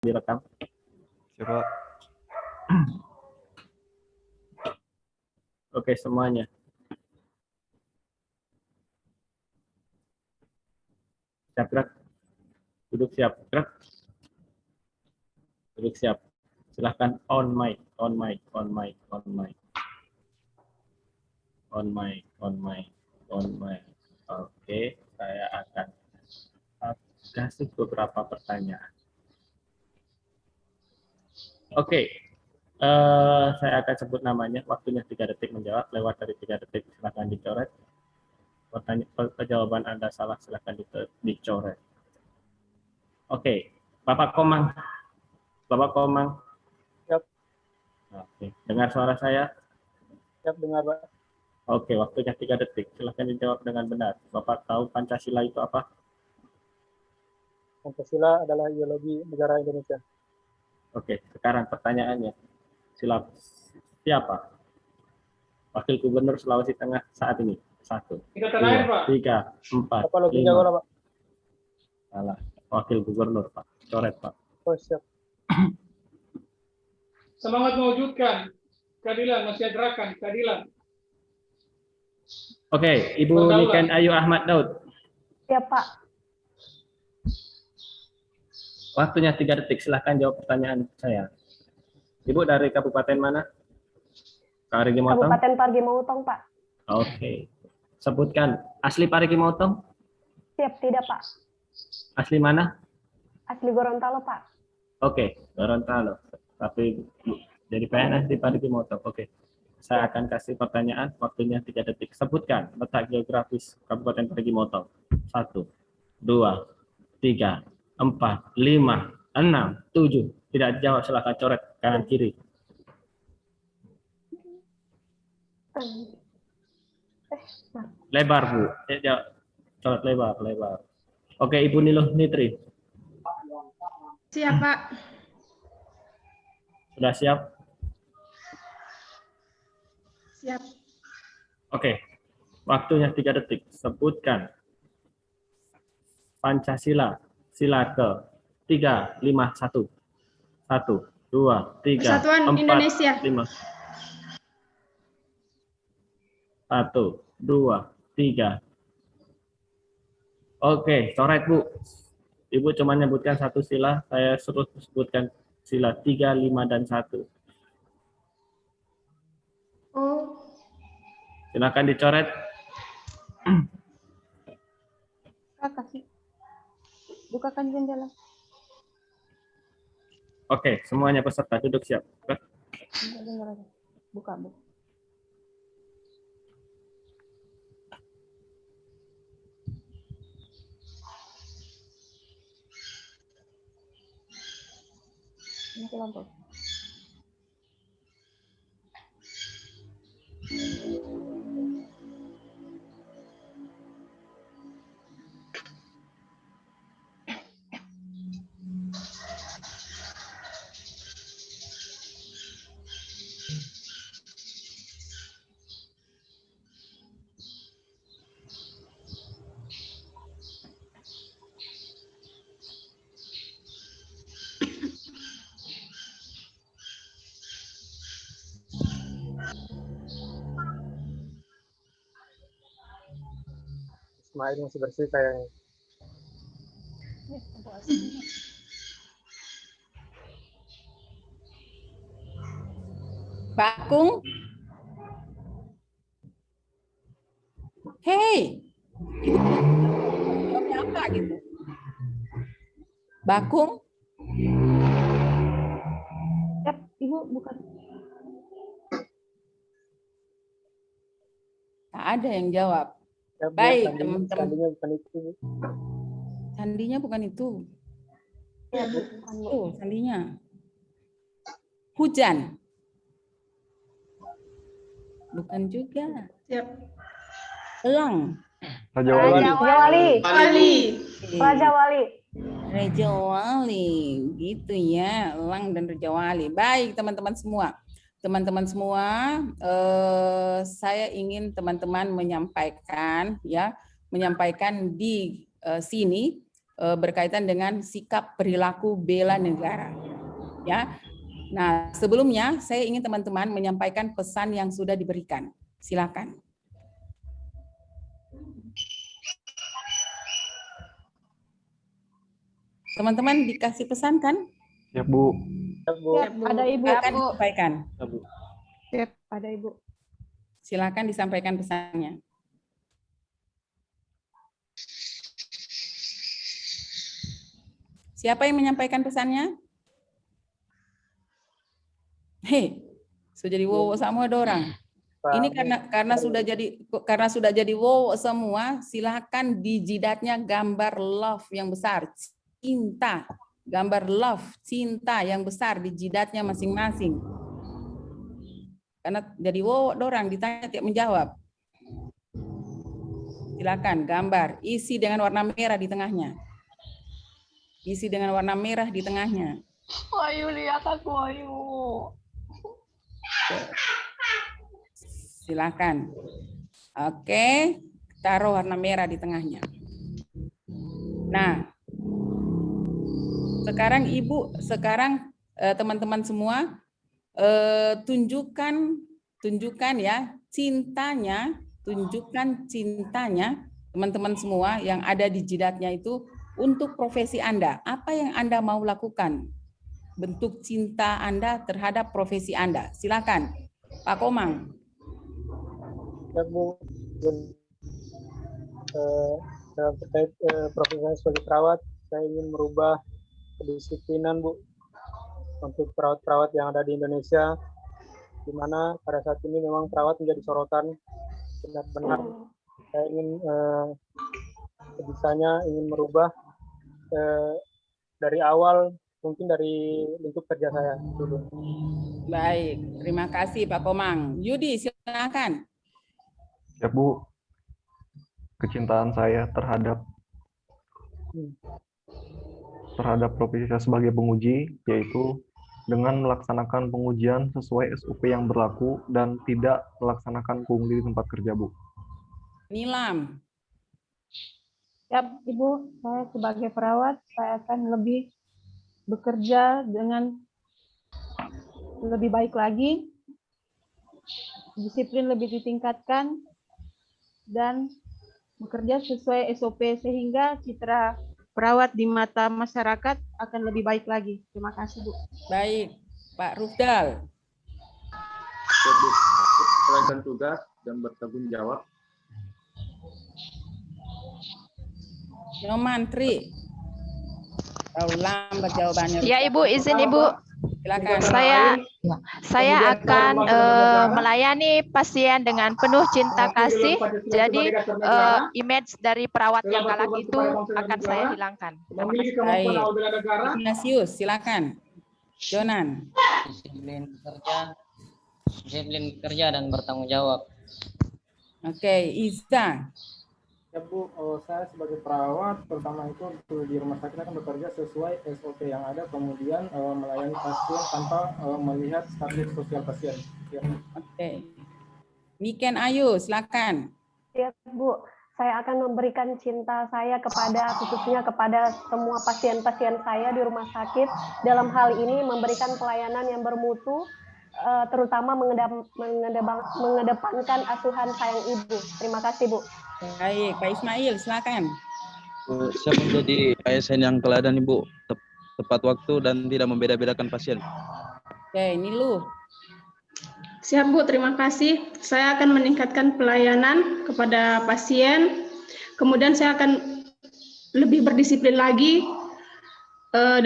direkam. Coba. Oke, semuanya. Siap, gerak. Duduk siap, gerak. Duduk siap. Silahkan on mic, on mic, on mic, on mic. On mic, on mic, on mic. Oke, saya akan kasih beberapa pertanyaan. Oke, saya akan sebut namanya. Waktunya 3 detik menjawab. Lewat dari 3 detik, silahkan dicoret. Jawaban Anda salah, silahkan dicoret. Oke, Bapak Komang. Bapak Komang. Siap. Oke, dengar suara saya? Siap, dengar, Pak. Oke, waktunya 3 detik. Silahkan dijawab dengan benar. Bapak tahu Pancasila itu apa? Pancasila adalah ideologi negara Indonesia. Oke, sekarang pertanyaannya. Siapa Wakil Gubernur Sulawesi Tengah saat ini? 1, 2, 3, 4, Apa logika 5. Pak? Salah. Wakil Gubernur, Pak. Coret, Pak. Oh, siap. Semangat mewujudkan keadilan, masih gerakan keadilan. Oke, Ibu Niken Ayu Ahmad Daud. Siap, Pak. Waktunya 3 detik. Silahkan jawab pertanyaan saya. Ibu dari kabupaten mana? Parigi Motong? Kabupaten Parigi Motong, Pak. Oke. Sebutkan asli Parigi Motong? Siap, tidak, Pak. Asli mana? Asli Gorontalo, Pak. Oke, Gorontalo. Tapi jadi PNS di Parigi Motong. Oke. Saya akan kasih pertanyaan, waktunya 3 detik. Sebutkan letak geografis Kabupaten Parigi Motong. 1, 2, 3, 4, 5, 6, 7. Tidak dijawab, silakan coret kanan kiri. Lebar, Bu. Coret lebar, lebar. Oke, Ibu Niluh Nitri. Siap, Pak. Sudah siap? Siap. Oke. Waktunya 3 detik. Sebutkan Pancasila. Sila ke 3, 5, 1. 1, 2, 3, Persatuan 4, Indonesia. 5. 1, 2, 3. Oke, coret, Bu. Ibu cuma menyebutkan 1 sila, saya suruh sebutkan sila 3, 5, dan 1. Oh. Silakan dicoret. Kasih. Bukakan jendela. Oke, semuanya peserta duduk siap. Buka, Bu. Mati lampu. Ismail masih bersih kayaknya. Bakung. Hei. Jawabnya apa gitu? Bakung. Siap, Ibu, bukan. Tak ada yang jawab. Siap, Baik, ya, teman-teman. sandinya bukan itu. Sandinya bukan itu. Ya, bukan, Bu. Oh, sandinya. Hujan. Bukan juga. Siap. Elang. Raja Raja Wali. Wali. Wali. Raja Wali. Raja Wali. Gitu ya, elang dan Raja Wali. Baik, teman-teman semua. Teman-teman semua, saya ingin teman-teman menyampaikan di sini berkaitan dengan sikap perilaku bela negara. Ya. Nah, sebelumnya saya ingin teman-teman menyampaikan pesan yang sudah diberikan. Silakan. Teman-teman dikasih pesan kan? Ya, Bu. Ya, Bu. Siap, ada Ibu. Silakan disampaikan. Siap, ada Ibu. Silakan disampaikan pesannya. Siapa yang menyampaikan pesannya? Hei, sudah jadi wow semua dorang. Ini karena sudah jadi wow semua, silakan di jidatnya gambar love yang besar, cinta, gambar love, cinta yang besar di jidatnya masing-masing. Karena jadi wow dorang ditanya tiap menjawab. Silakan gambar, isi dengan warna merah di tengahnya. Isi dengan warna merah di tengahnya. Ayo lihat aku, ayo. Silakan. Oke, taruh warna merah di tengahnya. Nah, sekarang teman-teman semua tunjukkan ya cintanya, tunjukkan cintanya teman-teman semua yang ada di jidatnya itu untuk profesi Anda. Apa yang Anda mau lakukan? Bentuk cinta Anda terhadap profesi Anda. Silakan, Pak Komang. Ya, Bu. Dalam terkait profesi saya sebagai perawat, saya ingin merubah kedisiplinan, Bu, untuk perawat-perawat yang ada di Indonesia, di mana pada saat ini memang perawat menjadi sorotan. Benar-benar saya ingin sebisanya ingin merubah dari awal, mungkin dari lingkup kerja saya dulu. Baik, terima kasih Pak Komang. Yudi, silakan. Ya, Bu. Kecintaan saya terhadap profesi saya sebagai penguji, yaitu dengan melaksanakan pengujian sesuai SOP yang berlaku dan tidak melaksanakan pungli di tempat kerja, Bu. Nilam. Siap, Ibu. Saya sebagai perawat, saya akan lebih bekerja dengan lebih baik lagi, disiplin lebih ditingkatkan, dan bekerja sesuai SOP sehingga citra perawat di mata masyarakat akan lebih baik lagi. Terima kasih, Bu. Baik, Pak Rufdal. Jalankan tugas dan bertanggung jawab. Nyomantri. Tahu lambat jawabannya. Ya, Ibu, izin Ibu. Silakan. Saya akan melayani pasien dengan penuh cinta kasih. Jadi image dari perawat yang galak itu akan saya hilangkan. Terima kasih. Baik. Ignatius, silakan. Jonan. Disiplin kerja dan bertanggung jawab. Oke, Iza. Ya, Bu, saya sebagai perawat pertama itu di rumah sakit akan bekerja sesuai SOP yang ada, kemudian melayani pasien tanpa melihat status sosial pasien. Ya. Oke. Niken Ayu, silakan. Siap, Bu. Saya akan memberikan cinta saya khususnya kepada semua pasien-pasien saya di rumah sakit. Dalam hal ini memberikan pelayanan yang bermutu, terutama mengedepankan asuhan sayang ibu. Terima kasih, Bu. Baik, Pak Ismail, silakan. Saya menjadi ASN yang teladan, Ibu, tepat waktu dan tidak membeda-bedakan pasien. Oke, ini lu. Siap, Bu. Terima kasih. Saya akan meningkatkan pelayanan kepada pasien. Kemudian saya akan lebih berdisiplin lagi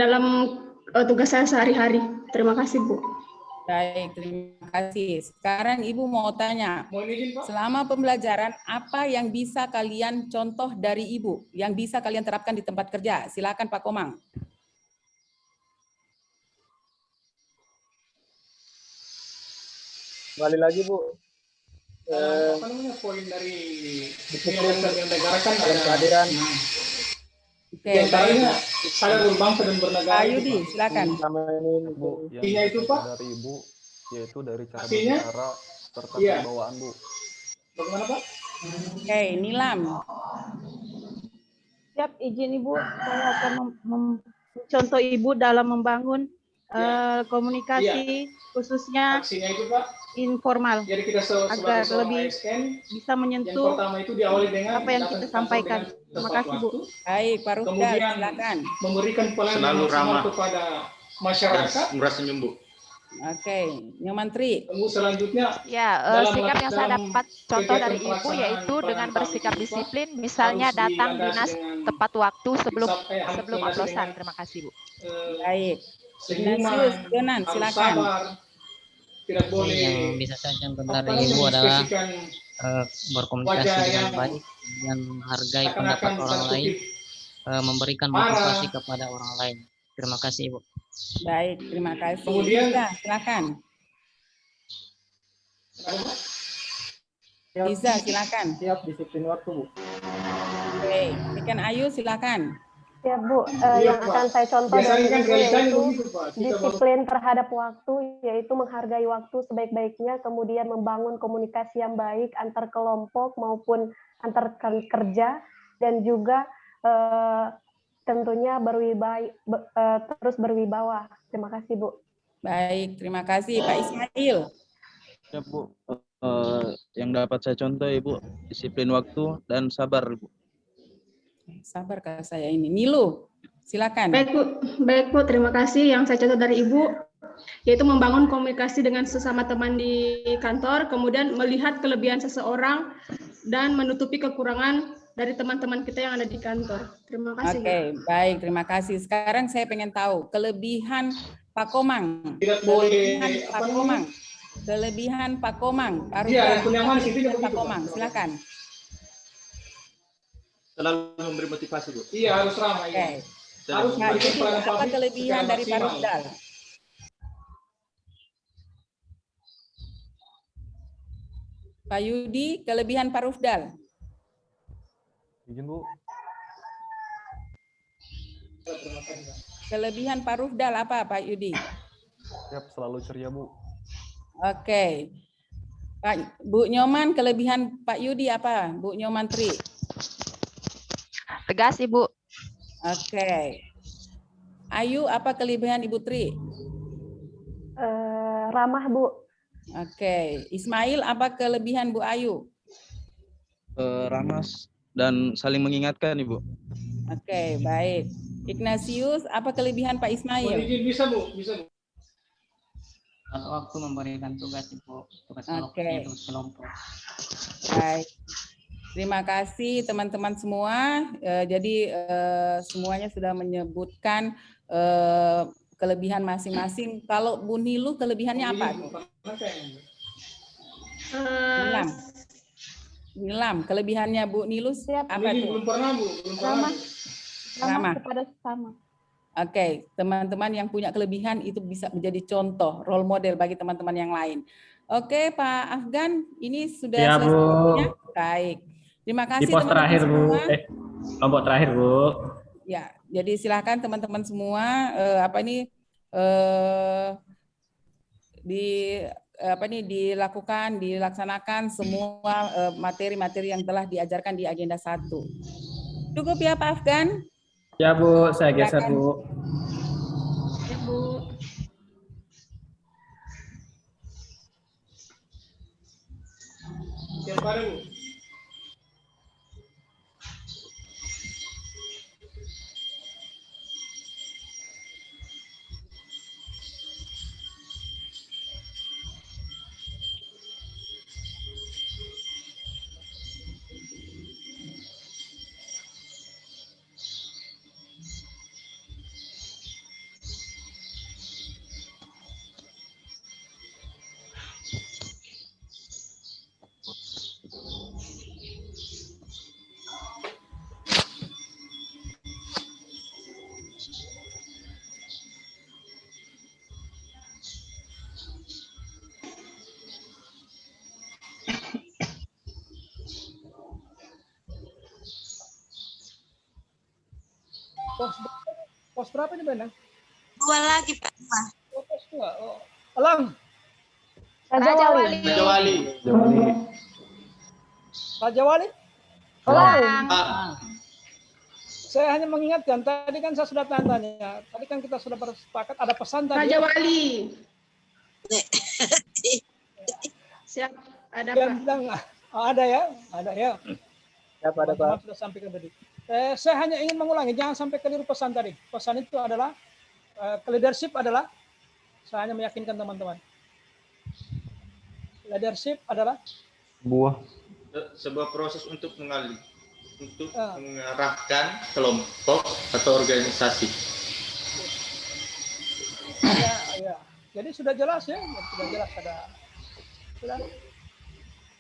dalam tugas saya sehari-hari. Terima kasih, Bu. Baik, terima kasih. Sekarang Ibu mau tanya, selama pembelajaran apa yang bisa kalian contoh dari Ibu, yang bisa kalian terapkan di tempat kerja? Silakan Pak Komang. Kembali lagi, Bu. Apa namanya poin dari Disiplin yang negara kan dan ada kehadiran. Oke, diantaranya saya berbangsa dan bernegara. Pak Yudi, silakan. Sama ini, Bu. Artinya itu, Pak? Dari Ibu, yaitu dari cara Artinya? berbicara serta Iya. kewibawaan, Bu. Bagaimana, Pak? Oke, Nilam. Siap, izin Ibu, saya akan contoh Ibu dalam membangun komunikasi khususnya informal agar lebih bisa menyentuh apa yang kita sampaikan. Terima kasih Bu. Baik, Pak Rufdal, silakan. Memberikan pelayanan maksimal kepada masyarakat. Murah senyum, Bu. Oke, Nyoman Tri. Selanjutnya, ya sikap yang saya dapat contoh dari Ibu yaitu dengan bersikap disiplin, misalnya datang dinas tepat waktu sebelum oplosan. Terima kasih Bu. Baik. Ignatius, Jonan, silakan. Tidak boleh. Yang bisa saya contoh dari Ibu adalah berkomunikasi dengan baik, dan menghargai pendapat orang lain, memberikan motivasi kepada orang lain. Terima kasih Ibu. Baik, terima kasih. Kemudian, silakan. Liza, silakan. Siap, disiplin waktu, Bu. Oke, Ikan Ayu, silakan. Ya Bu, yang akan saya contoh dari Ibu yaitu disiplin terhadap waktu, yaitu menghargai waktu sebaik-baiknya, kemudian membangun komunikasi yang baik antar kelompok maupun antar kerja, dan juga tentunya terus berwibawa. Terima kasih Bu. Baik, terima kasih Pak Ismail. Ya Bu, yang dapat saya contoh Ibu, disiplin waktu dan sabar Ibu. Sabar Kak saya ini. Nilu, silakan. Baik Bu, terima kasih. Yang saya contoh dari Ibu yaitu membangun komunikasi dengan sesama teman di kantor, kemudian melihat kelebihan seseorang dan menutupi kekurangan dari teman-teman kita yang ada di kantor. Terima kasih. Oke, baik, terima kasih. Sekarang saya pengen tahu kelebihan Pak Komang. Kelebihan Pak Komang. Iya, Pak Komang, silakan. Selalu memberi motivasi, Bu. Iya, harus ramai. Okay. Harus apa kelebihan dari Pak Rufdal? Pak Yudi, kelebihan Pak Rufdal. Izin Bu. Kelebihan Pak Rufdal apa Pak Yudi? Siap, selalu ceria Bu. Oke. Pak Bu Nyoman, kelebihan Pak Yudi apa? Bu Nyoman Tri. Tegas Ibu. Oke. Ayu, apa kelebihan Ibu Tri? Ramah Bu. Oke. Ismail, apa kelebihan Bu Ayu? Ramah dan saling mengingatkan Ibu. Oke, baik. Ignatius, apa kelebihan Pak Ismail? Bisa Bu, bisa Bu. Kalau waktu memberikan tugas Ibu, tugas kelompok. Baik. Terima kasih teman-teman semua. Jadi semuanya sudah menyebutkan kelebihan masing-masing. Kalau Bu Nilu kelebihannya apa? Nilam, kelebihannya Bu Nilu apa tuh? Belum pernah Bu, Ramah kepada sesama. Oke, teman-teman yang punya kelebihan itu bisa menjadi contoh, role model bagi teman-teman yang lain. Oke, Pak Afgan, ini sudah selesai. Ya, baik. Terima kasih. Di pos terakhir Bu, kelompok terakhir Bu. Ya, jadi silakan teman-teman semua dilaksanakan semua materi-materi yang telah diajarkan di agenda 1. Cukup ya Pak Afgan? Ya Bu, saya geser Bu. Ya Bu. Yang baru Bu. Pos berapa nih Bang? 2 lagi Pak. Pos 2. Oh. Alang. Raja Wali. Raja Wali. Raja Wali. Alang. saya hanya mengingatkan, tadi kan saya sudah tanya, tadi kan kita sudah bersepakat ada pesan tadi. Raja Wali. Siap, ada Pak. Ada ya, ada ya. Siap, ada Pak. Sudah sampaikan tadi. Saya hanya ingin mengulangi, jangan sampai keliru pesan tadi. Pesan itu adalah leadership adalah, saya hanya meyakinkan teman-teman. Leadership adalah sebuah proses untuk mengarahkan kelompok atau organisasi. Ya. Jadi sudah jelas ya, sudah jelas sudah.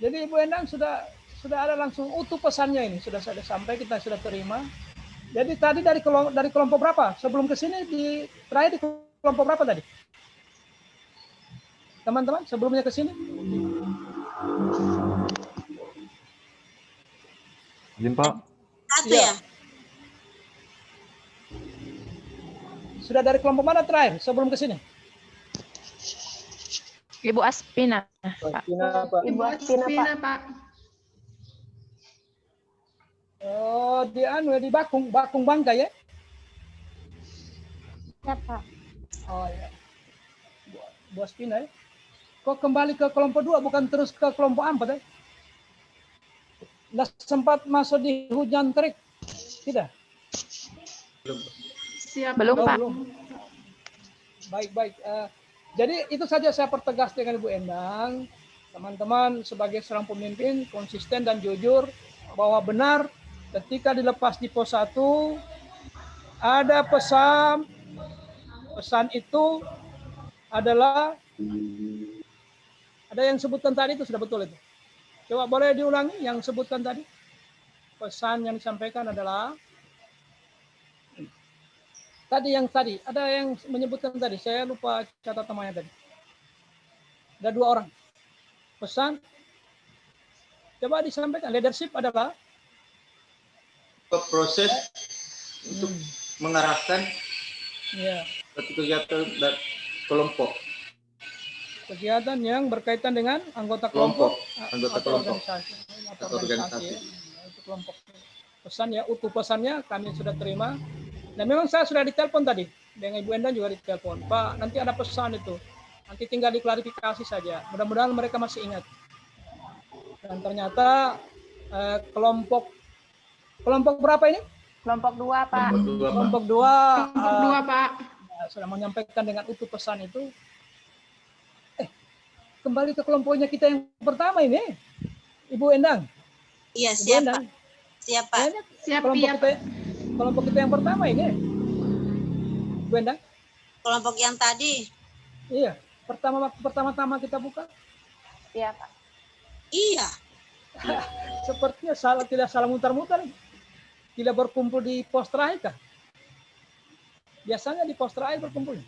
Jadi Ibu Endang sudah ada langsung utuh pesannya ini, sudah saya sampai, kita sudah terima. Jadi tadi dari kelompok berapa? Sebelum ke sini terakhir di kelompok berapa tadi? Teman-teman, sebelumnya ke sini? Izin Pak. Satu ya. Sudah dari kelompok mana terakhir sebelum ke sini? Ibu Aspina. Ibu Aspina, Pak. Oh, di Bakung Bangka ya? Ya, Pak. Oh ya. Bu Aspina ya. Kok kembali ke kelompok 2 bukan terus ke kelompok 4 ya? Nggak sempat masuk di hujan terik? Tidak? Belum, Pak. Belum. Baik. Jadi itu saja saya pertegas dengan Ibu Endang. Teman-teman sebagai seorang pemimpin konsisten dan jujur bahwa benar ketika dilepas di pos 1 ada pesan itu adalah ada yang sebutkan tadi itu sudah betul itu. Coba boleh diulangi yang sebutkan tadi. Pesan yang disampaikan adalah tadi ada yang menyebutkan tadi, saya lupa catat namanya tadi. Ada 2 orang. Pesan coba disampaikan, leadership adalah proses untuk mengarahkan satu kegiatan dan kelompok. Kegiatan yang berkaitan dengan anggota kelompok atau organisasi. Itu kelompok. Pesan ya, utuh pesannya kami sudah terima. Dan memang saya sudah ditelepon tadi dengan Ibu Endang juga ditelepon. Pak, nanti ada pesan itu. Nanti tinggal diklarifikasi saja. Mudah-mudahan mereka masih ingat. Dan ternyata kelompok berapa ini? Kelompok 2, Pak. Kelompok 2, Pak. Sudah menyampaikan dengan utuh pesan itu. Kembali ke kelompoknya kita yang pertama ini, Ibu Endang. Iya, siap Pak. Siap Pak. Siap, kelompok kita yang pertama ini, Bu Endang. Kelompok yang tadi. Iya, pertama-tama kita buka. Iya Pak. Iya. Sepertinya tidak salah mutar-mutar. Tidak berkumpul di pos terakhir kah? Biasanya di pos terakhir berkumpul.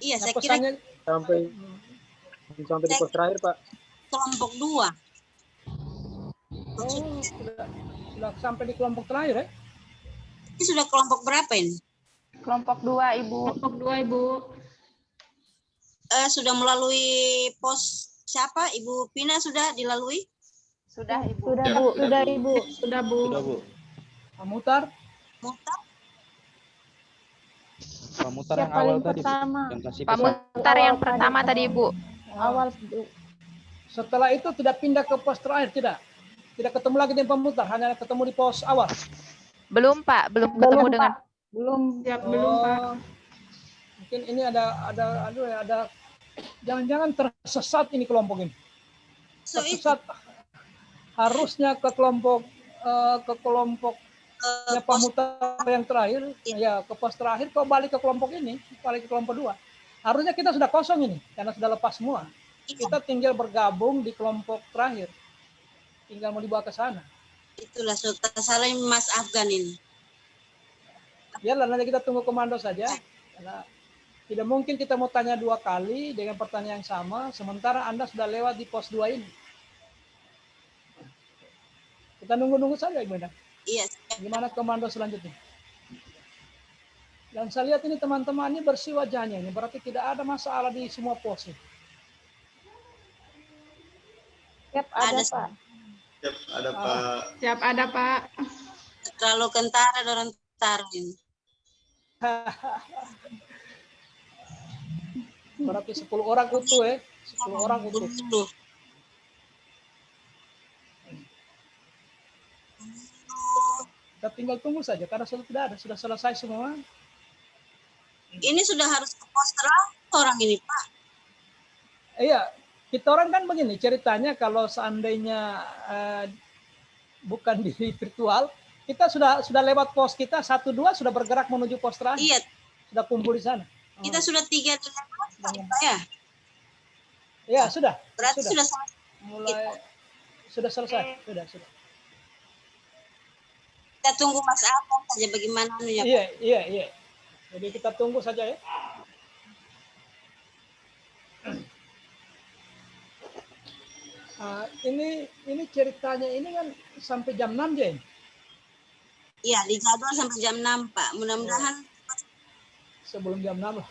Iya, saya kira sampai di pos terakhir Pak. Kelompok 2. Sudah sampai di kelompok terakhir ya? Ini sudah kelompok berapa ini? Kelompok 2, Ibu. Kelompok 2, Ibu. Sudah melalui pos siapa? Ibu Pina sudah dilalui? Sudah, Ibu. Sudah, Ibu. Sudah, Bu. Pak Mutar? Pak Mutar yang awal tadi. Pak Mutar yang pertama tadi, Ibu. Awal. Setelah itu tidak pindah ke pos terakhir, tidak? Tidak ketemu lagi dengan Pak Mutar, hanya ketemu di pos awal? Belum, Pak. Belum ketemu dengan... Belum. Belum, Pak. Mungkin ini ada jangan-jangan tersesat ini kelompok ini. Tersesat. Harusnya ke kelompok ya Pak Mutar yang terakhir, ya ke pos terakhir, kok balik ke kelompok ini, balik ke kelompok 2. Harusnya kita sudah kosong ini, karena sudah lepas semua. Kita tinggal bergabung di kelompok terakhir. Tinggal mau dibawa ke sana. Itulah salah Mas Afgan ini. Biarlah nanti kita tunggu komando saja. Karena tidak mungkin kita mau tanya 2 kali dengan pertanyaan yang sama, sementara Anda sudah lewat di pos 2 ini. Kita nunggu-nunggu saja, Ibu Endang. Iya. Gimana komando selanjutnya? Dan saya lihat ini teman-teman ini bersih wajahnya. Ini berarti tidak ada masalah di semua pos. Siap ada, Pak. Siap ada, Pak. Siap ada, Pak. Terlalu kentara orang daftar ini. Berarti 10 orang utuh ya. 10 orang utuh. Kita tinggal tunggu saja karena sudah tidak ada, sudah selesai semua. Ini sudah harus ke poster orang ini, Pak. Iya, kita orang kan begini ceritanya, kalau seandainya bukan di virtual, kita sudah lewat pos kita 1-2 sudah bergerak menuju pos terakhir. Iya. Sudah kumpul di sana. Kita sudah 3 ya? Ya, sudah. Berarti sudah selesai. Sudah selesai. Sudah. Kita tunggu Mas Alfon saja bagaimana ya. Iya. Jadi kita tunggu saja ya. Ini ceritanya ini kan sampai jam 6 ya? Iya, dijadwal sampai jam 6, Pak. Mudah-mudahan sebelum jam 6 lah.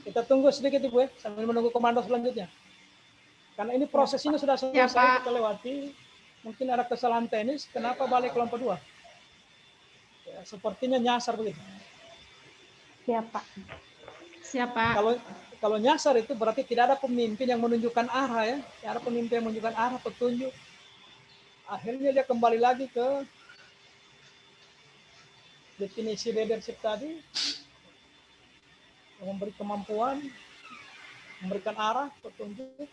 Kita tunggu sedikit Ibu ya, sambil menunggu komando selanjutnya. Karena ini proses ini sudah selesai, kita lewati. Mungkin ada kesalahan teknis, kenapa balik kelompok 2? Ya, sepertinya nyasar begitu. Siapa? Kalau nyasar itu berarti tidak ada pemimpin yang menunjukkan arah ya. Tidak ada pemimpin yang menunjukkan arah, petunjuk. Akhirnya dia kembali lagi ke definisi leadership tadi. Memberi kemampuan, memberikan arah, petunjuk.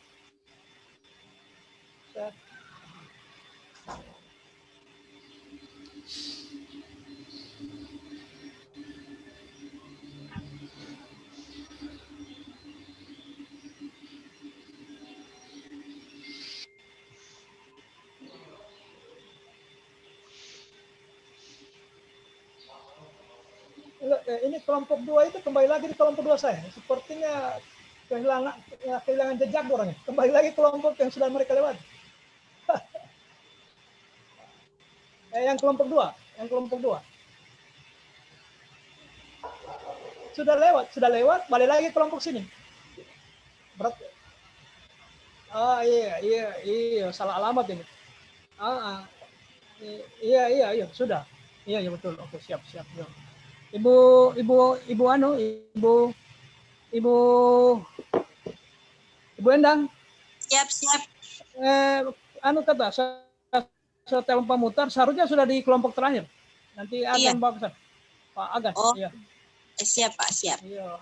Ini kelompok 2 itu kembali lagi di kelompok 2 saya. Sepertinya kehilangan jejak orangnya. Kembali lagi kelompok yang sudah mereka lewati. Yang kelompok 2. Sudah lewat, balik lagi kelompok sini. Berarti iya, salah alamat ini. Iya, sudah. Iya, betul. Oke, siap. Yuk. Ibu Endang. Siap. Kata saya telepon pemutar, seharusnya sudah di kelompok terakhir. Nanti akan bawa pesan. Pak Agan. Oh, iya. Siap Pak, siap. Iya.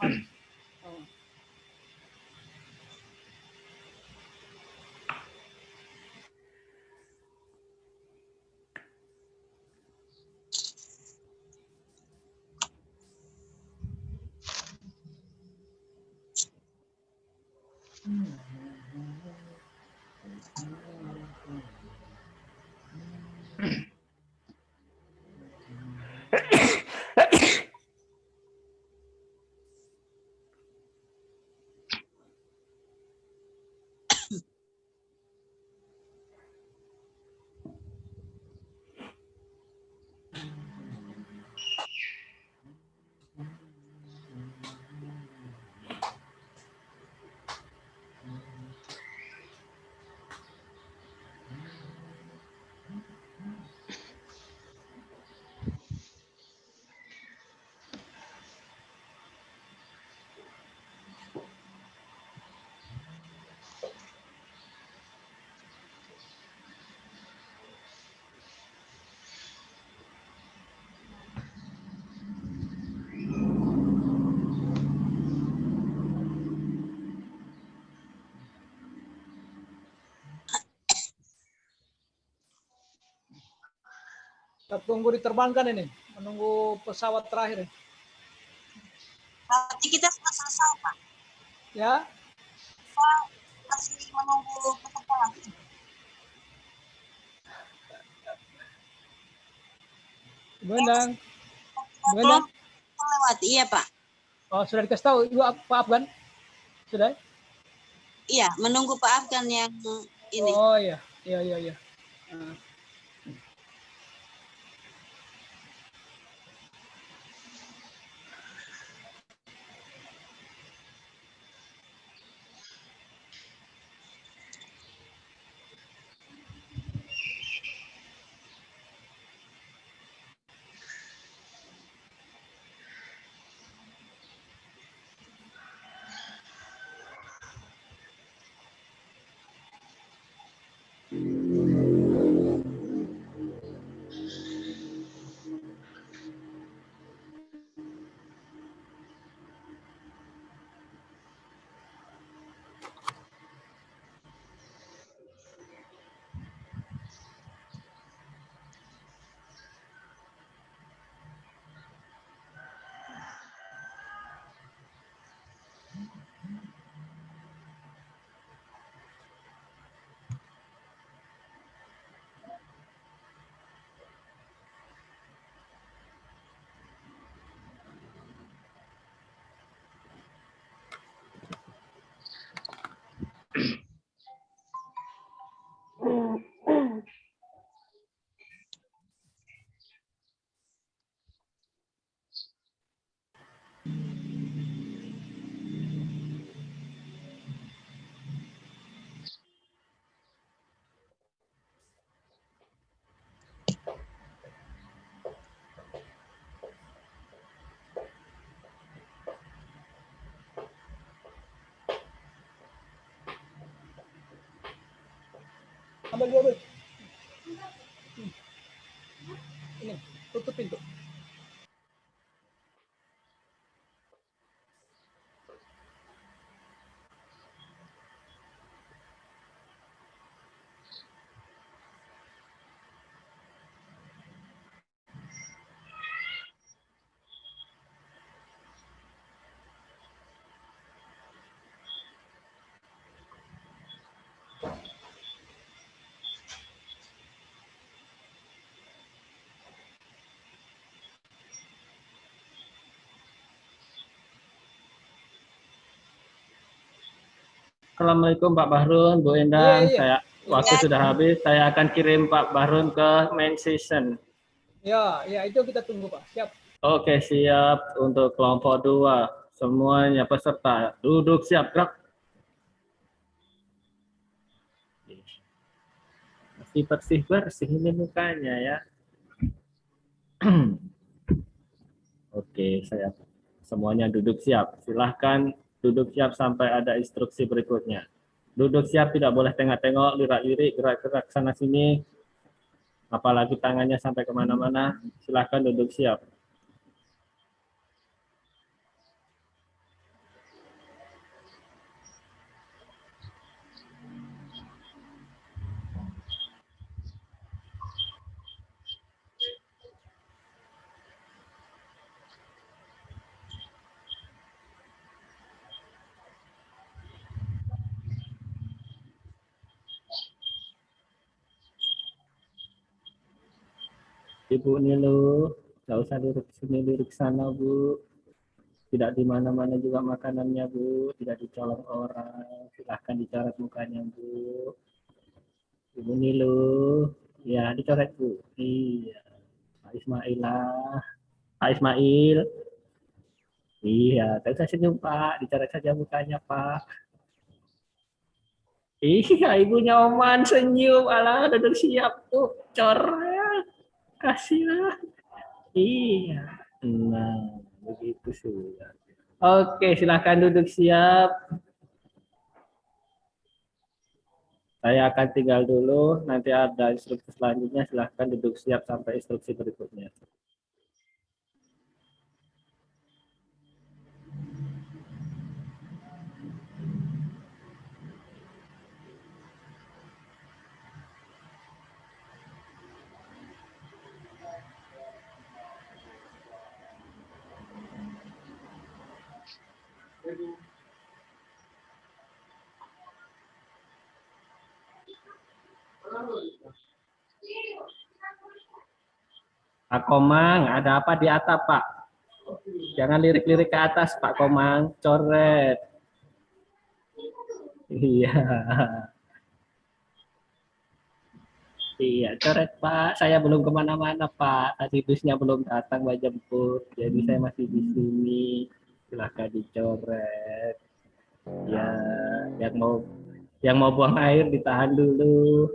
Kita tunggu diterbangkan ini, menunggu pesawat terakhir. Berarti kita sudah selesai, Pak. Ya. Kita masih menunggu penerbangan. Ibu Endang. Ibu Endang. Melewati, iya Pak. Oh, sudah dikasih tahu Ibu Pak Afgan? Sudah? Iya, menunggu Pak Afgan yang ini. Oh iya, iya. Ambil dulu. Ini, tutup pintu. Assalamualaikum Pak Bahrun, Bu Endang. Iya. Waktu sudah habis, saya akan kirim Pak Bahrun ke main session. Ya, itu kita tunggu Pak. Siap. Oke, siap untuk kelompok 2. Semuanya peserta duduk siap, gerak. Masih bersih ini mukanya ya. Oke, saya semuanya duduk siap. Silahkan duduk siap sampai ada instruksi berikutnya. Duduk siap, tidak boleh tengok-tengok, lirak-lirik, gerak-gerak sana-sini. Apalagi tangannya sampai kemana-mana. Silahkan duduk siap. Ibu Nilu, nggak usah lirik sini, lirik sana, Bu. Tidak di mana-mana juga makanannya, Bu. Tidak dicolong orang. Silahkan dicoret mukanya, Bu. Ibu Nilu, ya dicoret, Bu. Iya. Pak Ismail lah. Pak Ismail. Iya, tak usah senyum, Pak. Dicoret saja mukanya, Pak. Iya, ibunya Oman senyum. Alah, duduk siap, tuh. Coret. Kasih. Iya. Nah, begitu sudah. Oke, silakan duduk siap. Saya akan tinggal dulu, nanti ada instruksi selanjutnya, silakan duduk siap sampai instruksi berikutnya. Pak Komang, ada apa di atap, Pak? Jangan lirik-lirik ke atas, Pak Komang. Coret. Iya. Iya, coret, Pak. Saya belum kemana-mana, Pak. Tadi busnya belum datang, Pak jemput. Jadi saya masih di sini. Silahkan dicoret. Ya, yang mau buang air ditahan dulu.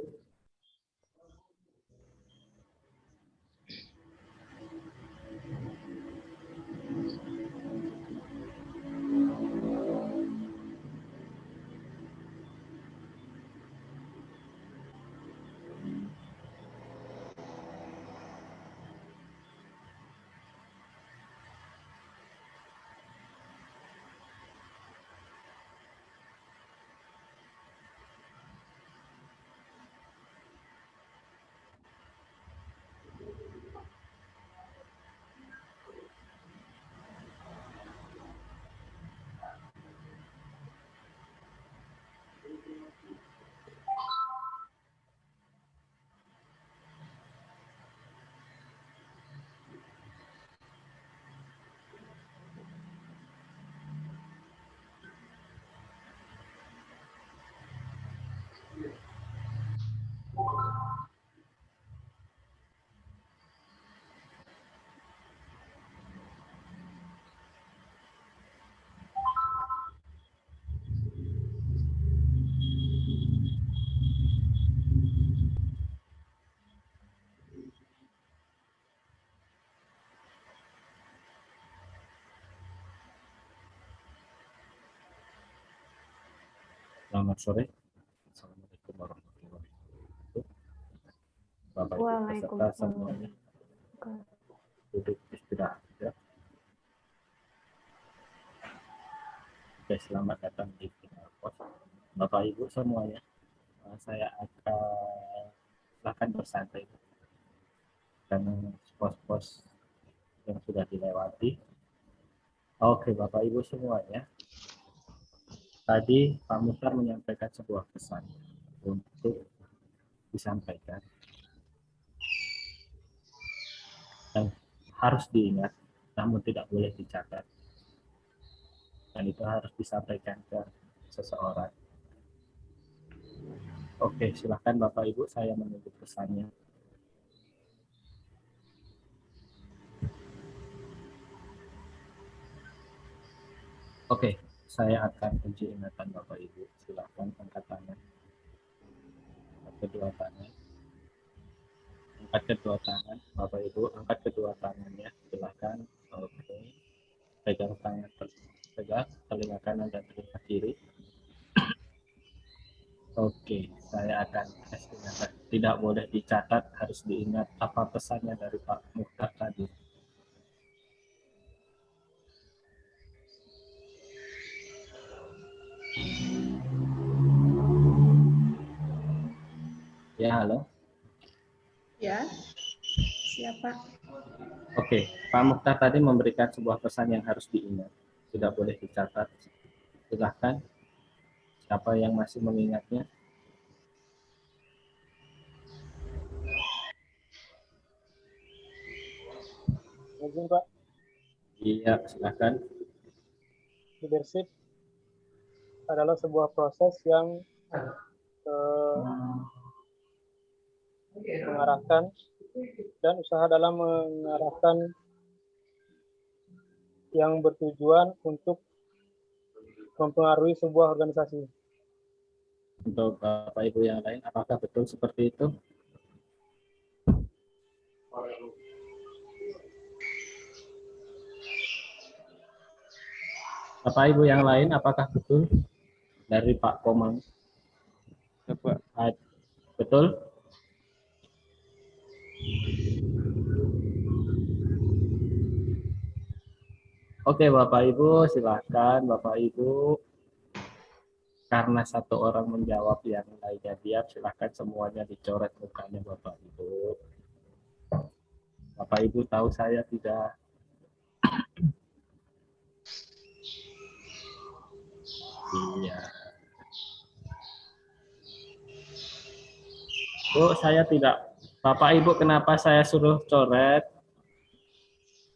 Selamat sore. Assalamualaikum warahmatullahi wabarakatuh. Bapak Ibu peserta semuanya. Duduk istirahat ya. Oke, selamat datang di pos. Bapak Ibu semuanya. Saya akan silakan bersantai karena pos-pos yang sudah dilewati. Oke, Bapak Ibu semuanya. Tadi Pak Muhtar menyampaikan sebuah pesan untuk disampaikan dan harus diingat, namun tidak boleh dicatat. Dan itu harus disampaikan ke seseorang. Oke, silakan Bapak Ibu, saya menunggu pesannya. Oke, saya akan uji ingatan Bapak Ibu. Silakan angkat tangan. Angkat kedua tangan. Angkat kedua tangan, Bapak Ibu. Angkat kedua tangannya. Silakan. Oke. Pegang tangan tegak, telinga kanan dan telinga kiri. Oke, saya akan tes ingatan. Tidak boleh dicatat, harus diingat apa pesannya dari Pak Muhtar tadi. Ya, halo. Ya, siapa? Oke, Pak Muhtar tadi memberikan sebuah pesan yang harus diingat. Tidak boleh dicatat. Silahkan. Siapa yang masih mengingatnya? Izin, Pak. Iya, silahkan. Leadership adalah sebuah proses yang mengarahkan dan usaha dalam mengarahkan yang bertujuan untuk mempengaruhi sebuah organisasi. Untuk Bapak Ibu yang lain, apakah betul seperti itu? Bapak Ibu yang lain, apakah betul dari Pak Komang? Betul? Oke, Bapak Ibu, silakan Bapak Ibu. Karena satu orang menjawab yang lainnya diam, silakan semuanya dicoret mukanya Bapak Ibu. Bapak Ibu tahu saya tidak Bu, saya tidak. Bapak Ibu, kenapa saya suruh coret?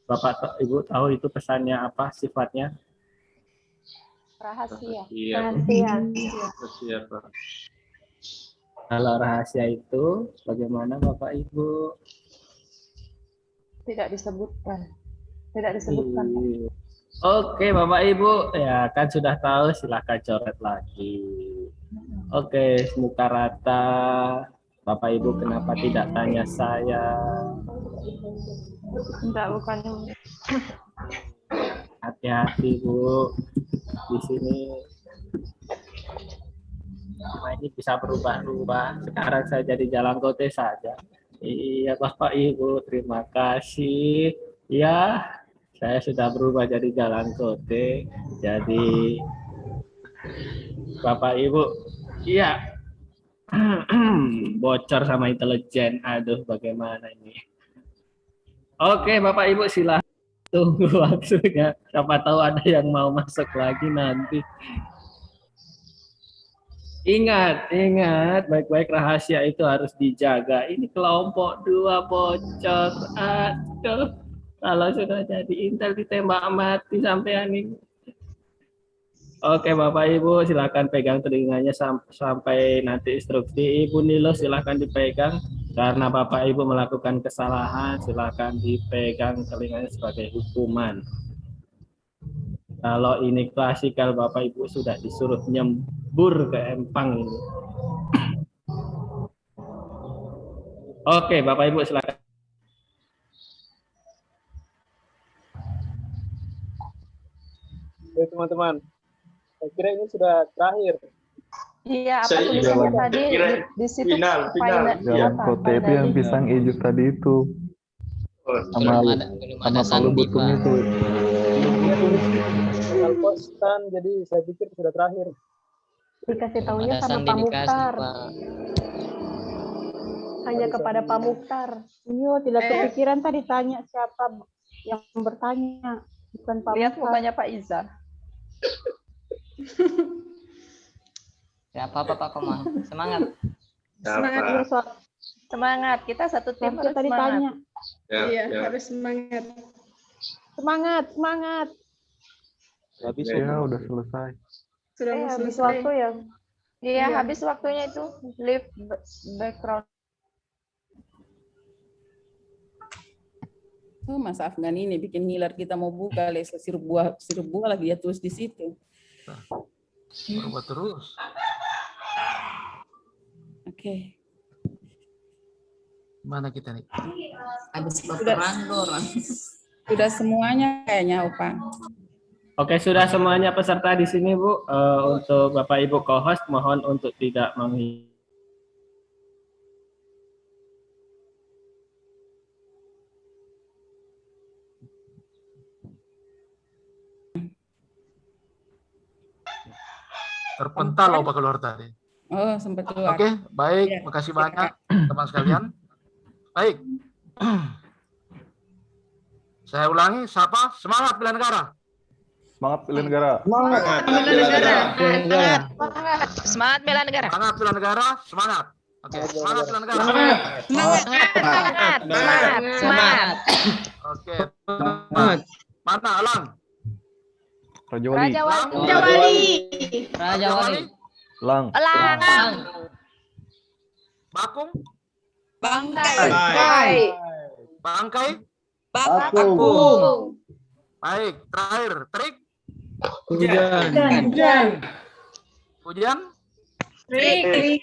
Bapak Ibu tahu itu pesannya apa, sifatnya? Rahasia. Rahasia, Pak. Kalau rahasia itu bagaimana Bapak Ibu? Tidak disebutkan. Tidak disebutkan. Oke, Bapak Ibu, ya kan sudah tahu, silahkan coret lagi. Oke, muka rata. Bapak Ibu kenapa tidak tanya saya? Tidak, bukan. Hati-hati Bu, di sini. Nah, ini bisa berubah-ubah. Sekarang saya jadi jalan kote saja. Iya Bapak Ibu, terima kasih. Ya, saya sudah berubah jadi jalan kote. Jadi Bapak Ibu, iya. Bocor sama intelijen. Aduh, bagaimana ini? Oke, Bapak Ibu, silahkan tunggu waktunya. Siapa tahu ada yang mau masuk lagi nanti. Ingat, baik-baik, rahasia itu harus dijaga. Ini kelompok 2 bocor. Aduh, kalau sudah jadi intel ditembak mati sampean ini. Oke Bapak Ibu, silakan pegang telinganya sampai nanti instruksi. Ibu Nilo silakan dipegang. Karena Bapak Ibu melakukan kesalahan, silakan dipegang telinganya sebagai hukuman. Kalau ini klasikal, Bapak Ibu sudah disuruh nyembur ke empang ini. Oke Bapak Ibu silakan. Oke teman-teman, saya kira ini sudah terakhir. Iya, apa tulisannya tadi di situ? Final. Jalan kote itu yang pisang hijau tadi itu. Sama kalau butuh itu. Tinggal postan, jadi saya pikir sudah terakhir. Dikasih tahunya sama Pak Mukhtar. Hanya kepada Pak Mukhtar. Iya, tidak kepikiran tadi tanya siapa yang bertanya. Bukan Pak Lihat Mukhtar. mukanya Pak Iza. Ya apa Pak Komang, semangat. Semangat, kita satu tim harus tadi semangat. tanya. Iya, harus semangat. Semangat. Habis ya, udah selesai. Sudah habis waktu ya. Iya, habis waktunya itu. Leave background. Oh, Mas Afgan ini bikin ngiler, kita mau buka les sirup buah lagi dia tulis di situ. Berubah terus. Oke. Mana kita nih? Habis berperang orang. Sudah semuanya kayaknya, Opa. Oke, sudah semuanya peserta di sini, Bu. Untuk Bapak Ibu co-host, mohon untuk tidak menghilangkan. Terpental loh Pak keluar tadi. Oh, sempat keluar. Oke, baik. Ya, Makasih banyak teman sekalian. Baik. Saya ulangi, siapa? Semangat bela negara. Semangat bela negara. Semangat bela negara. Semangat bela negara. Semangat bela negara. Semangat. Oke, semangat bela negara. Semangat. Oke. Mana Alang? Raja Wali. Raja Wali. Lang. Bakung. Bangkai. Bangkai. Bakung. Baik, terakhir. Trik. Hujan. Trik.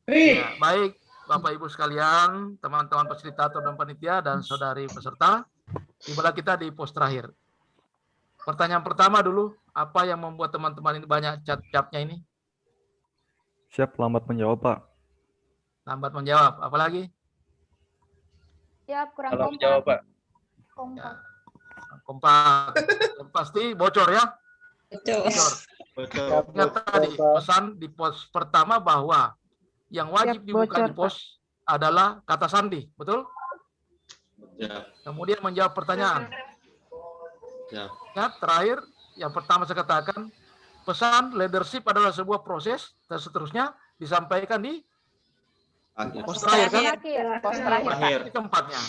Ya, baik, Bapak Ibu sekalian, teman-teman fasilitator dan panitia dan saudari peserta, tibalah kita di pos terakhir. Pertanyaan pertama dulu, apa yang membuat teman-teman ini banyak cap-capnya ini? Siap, lambat menjawab, Pak. Lambat menjawab, apalagi? Ya, kurang Kalau kompak. menjawab, Pak. Kompak. Yang pasti bocor ya? Bocor. Ingat tadi, pesan di pos pertama bahwa yang wajib dibuka di pos adalah kata sandi, betul? Ya. Kemudian menjawab pertanyaan. Ya. Ingat, terakhir, yang pertama saya katakan, pesan leadership adalah sebuah proses dan seterusnya disampaikan di Pos terakhir kan? Pos terakhir. Ini tempatnya.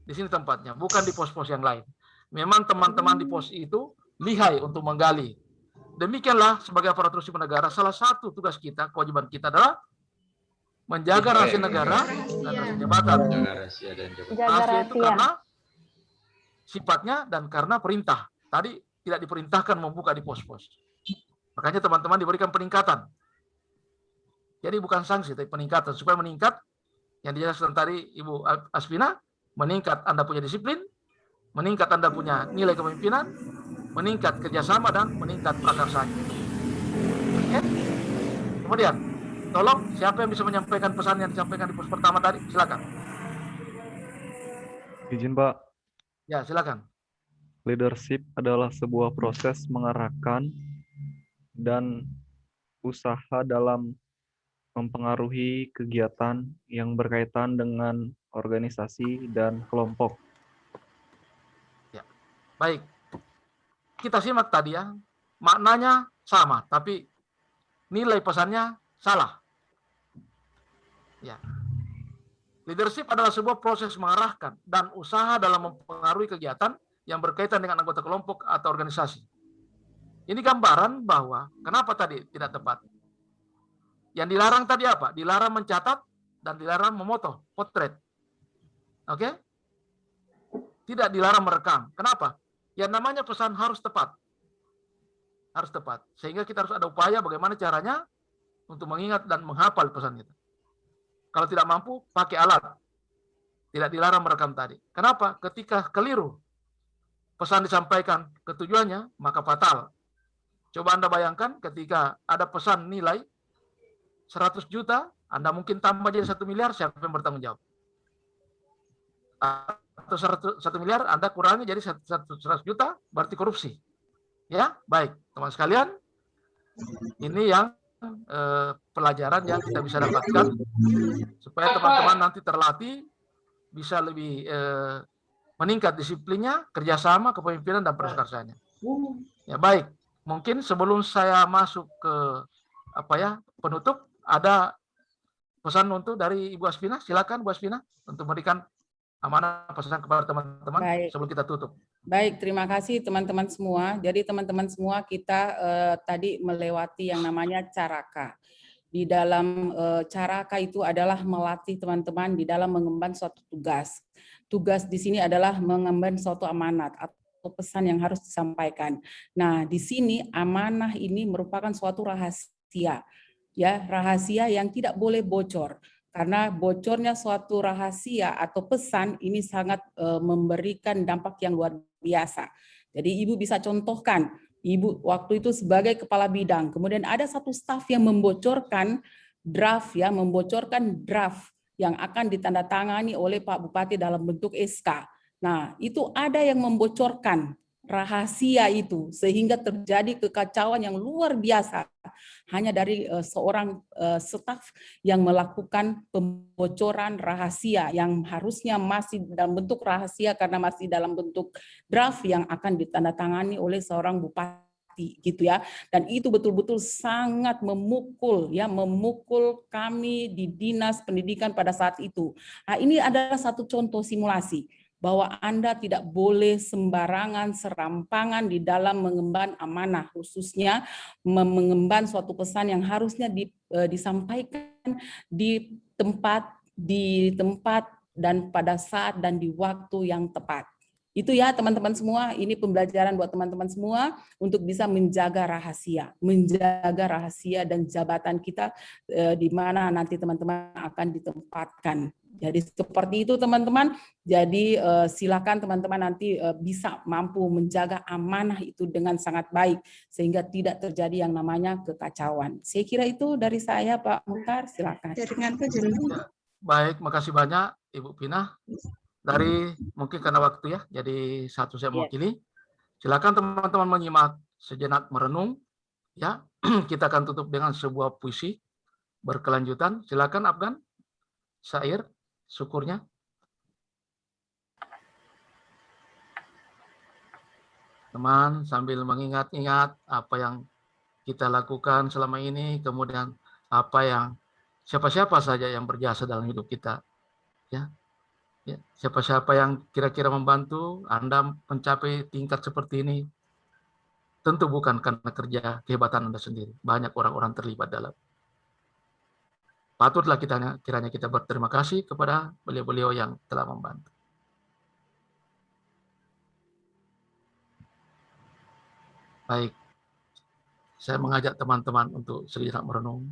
Di sini tempatnya, bukan di pos-pos yang lain. Memang teman-teman di pos itu lihai untuk menggali. Demikianlah sebagai aparatur sipil negara, salah satu tugas kita, kewajiban kita adalah menjaga rahasia negara dan rahasia jabatan. Rahasia itu karena sifatnya dan karena perintah. Tadi tidak diperintahkan membuka di pos-pos. Makanya teman-teman diberikan peningkatan. Jadi bukan sanksi, tapi peningkatan. Supaya meningkat, yang dijelaskan tadi Ibu Asvina, meningkat Anda punya disiplin, meningkat Anda punya nilai kepemimpinan, meningkat kerjasama, dan meningkat prakarsanya. Oke? Kemudian, tolong siapa yang bisa menyampaikan pesan yang disampaikan di pos pertama tadi? Silakan. Izin, Pak. Ya, silakan. Leadership adalah sebuah proses mengarahkan dan usaha dalam mempengaruhi kegiatan yang berkaitan dengan organisasi dan kelompok. Ya, baik. Kita simak tadi ya, maknanya sama, tapi nilai pesannya salah. Ya. Leadership adalah sebuah proses mengarahkan dan usaha dalam mempengaruhi kegiatan yang berkaitan dengan anggota kelompok atau organisasi. Ini gambaran bahwa kenapa tadi tidak tepat. Yang dilarang tadi apa? Dilarang mencatat dan dilarang memoto, potret. Oke? Tidak dilarang merekam. Kenapa? Yang namanya pesan harus tepat. Harus tepat. Sehingga kita harus ada upaya bagaimana caranya untuk mengingat dan menghafal pesan itu. Kalau tidak mampu, pakai alat. Tidak dilarang merekam tadi. Kenapa? Ketika keliru pesan disampaikan ke tujuannya, maka fatal. Coba Anda bayangkan ketika ada pesan nilai 100 juta, Anda mungkin tambah jadi 1 miliar, siapa yang bertanggung jawab? Atau 1 miliar, Anda kurangi jadi 100 juta, berarti korupsi. Ya, baik. Teman sekalian, ini yang pelajaran yang kita bisa dapatkan supaya teman-teman nanti terlatih bisa lebih meningkat disiplinnya, kerjasama, kepemimpinan, dan prakarsanya. Ya, baik. Mungkin sebelum saya masuk ke penutup, ada pesan untuk dari Ibu Asvina. Silakan Bu Asvina untuk memberikan amanah pesan kepada teman-teman sebelum kita tutup. Baik, terima kasih teman-teman semua. Jadi teman-teman semua kita tadi melewati yang namanya caraka. Di dalam caraka itu adalah melatih teman-teman di dalam mengemban suatu tugas. Tugas di sini adalah mengemban suatu amanat atau pesan yang harus disampaikan. Nah, di sini amanah ini merupakan suatu rahasia. Ya, rahasia yang tidak boleh bocor. Karena bocornya suatu rahasia atau pesan ini sangat memberikan dampak yang luar biasa. Jadi Ibu bisa contohkan, Ibu waktu itu sebagai kepala bidang, kemudian ada satu staf yang membocorkan draft yang akan ditandatangani oleh Pak Bupati dalam bentuk SK. Nah, itu ada yang membocorkan rahasia itu sehingga terjadi kekacauan yang luar biasa hanya dari seorang staf yang melakukan pembocoran rahasia yang harusnya masih dalam bentuk rahasia karena masih dalam bentuk draft yang akan ditandatangani oleh seorang bupati gitu ya. Dan itu betul-betul sangat memukul kami di Dinas Pendidikan pada saat itu. Nah, ini adalah satu contoh simulasi bahwa Anda tidak boleh sembarangan serampangan di dalam mengemban amanah, khususnya mengemban suatu pesan yang harusnya disampaikan di tempat dan pada saat dan di waktu yang tepat. Itu ya teman-teman semua, ini pembelajaran buat teman-teman semua untuk bisa menjaga rahasia dan jabatan kita di mana nanti teman-teman akan ditempatkan. Jadi seperti itu teman-teman. Jadi silakan teman-teman nanti bisa mampu menjaga amanah itu dengan sangat baik sehingga tidak terjadi yang namanya kekacauan. Saya kira itu dari saya Pak Mukhtar, silakan. Baik, makasih banyak Ibu Pina. Dari mungkin karena waktu ya, jadi satu saya mewakili. Silakan teman-teman menyimak sejenak merenung. Ya, kita akan tutup dengan sebuah puisi berkelanjutan. Silakan Afgan, syair syukurnya. Teman sambil mengingat-ingat apa yang kita lakukan selama ini, kemudian apa yang siapa-siapa saja yang berjasa dalam hidup kita. Ya, siapa-siapa yang kira-kira membantu Anda mencapai tingkat seperti ini, tentu bukan karena kerja kehebatan Anda sendiri. Banyak orang-orang terlibat dalam. Patutlah kiranya kita berterima kasih kepada beliau-beliau yang telah membantu. Baik, saya mengajak teman-teman untuk sejenak merenung.